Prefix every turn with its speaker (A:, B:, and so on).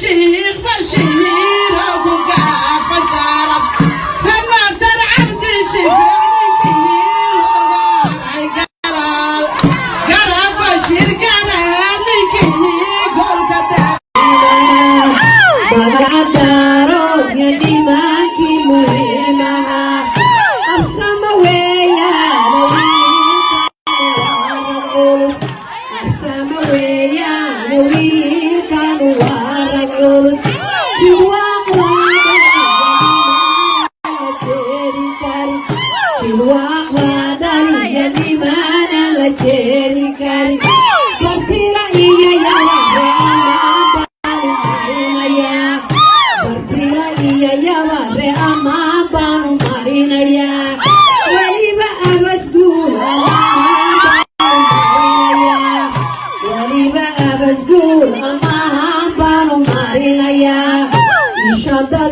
A: الشيخ بشير وقاف شرف سمعت العبد شفعني فيه قرب بشير قراني كني كل كتاب
B: Bagadaron yang dimaki muhimaha Bersama weya lulus Bersama weya kan warang lulus Ciwak wadani yang dimana ngeceri kari Bertila iya ya ya ware ama bang marina ya waliba abas gula waliba abas gula ama bang marina ya ishada